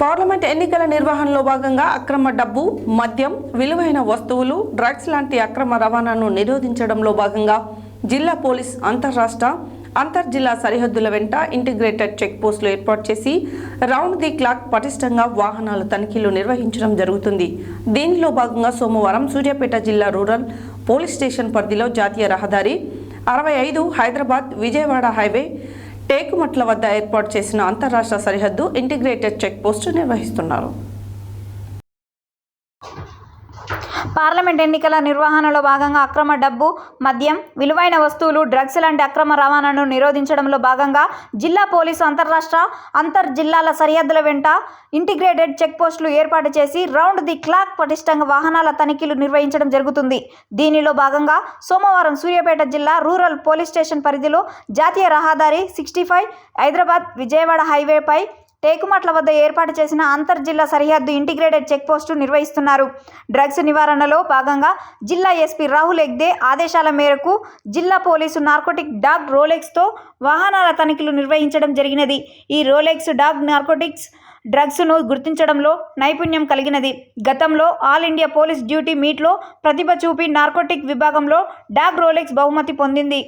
Parliament ఎన్నికల నిర్వహణలో భాగంగా అక్రమ డబ్బు, మద్యం, విలువైన వస్తువులు, డ్రగ్స్ లాంటి అక్రమ రవాణాను నిరోధించడంలో భాగంగా జిల్లా పోలీస్ అంతర్జిల్లా సరిహద్దుల వెంట ఇంటిగ్రేటెడ్ చెక్ పోస్టులు ఏర్పాటు చేసి రౌండ్ ది క్లాక్ పటిష్టంగా వాహనాల తనిఖీలు నిర్వహించడం జరుగుతుంది. దీనిలో భాగంగా సోమవారం సూర్యాపేట జిల్లా రూరల్ పోలీస్ స్టేషన్ పరిధిలో జాతీయ రహదారి 65 హైదరాబాద్ విజయవాడ హైవే టేకుమట్ల వద్ద ఏర్పాటు చేసిన అంతర్రాష్ట్ర సరిహద్దు ఇంటిగ్రేటెడ్ చెక్ పోస్టు నిర్వహిస్తున్నారు. పార్లమెంట్ ఎన్నికల నిర్వహణలో భాగంగా అక్రమ డబ్బు, మద్యం, విలువైన వస్తువులు, డ్రగ్స్ లాంటి అక్రమ రవాణాను నిరోధించడంలో భాగంగా జిల్లా పోలీసు అంతర్జిల్లాల సరిహద్దుల వెంట ఇంటిగ్రేటెడ్ చెక్ పోస్టులు ఏర్పాటు చేసి రౌండ్ ది క్లాక్ పటిష్టంగా వాహనాల తనిఖీలు నిర్వహించడం జరుగుతుంది. దీనిలో భాగంగా సోమవారం సూర్యాపేట జిల్లా రూరల్ పోలీస్ స్టేషన్ పరిధిలో జాతీయ రహదారి 65 హైదరాబాద్ విజయవాడ హైవేపై టేకుమట్ల వద్ద ఏర్పాటు చేసిన అంతర్జిల్లా సరిహద్దు ఇంటిగ్రేటెడ్ చెక్ పోస్టు నిర్వహిస్తున్నారు. డ్రగ్స్ నివారణలో భాగంగా జిల్లా ఎస్పీ రాహుల్ హెగ్డే ఆదేశాల మేరకు జిల్లా పోలీసు నార్కోటిక్ డాగ్ రోలెక్స్తో వాహనాల తనిఖీలు నిర్వహించడం జరిగినది. ఈ రోలెక్స్ డాగ్ నార్కోటిక్స్ డ్రగ్స్ను గుర్తించడంలో నైపుణ్యం కలిగినది. గతంలో ఆల్ ఇండియా పోలీస్ డ్యూటీ మీట్లో ప్రతిభ చూపి నార్కోటిక్ విభాగంలో డాగ్ రోలెక్స్ బహుమతి పొందింది.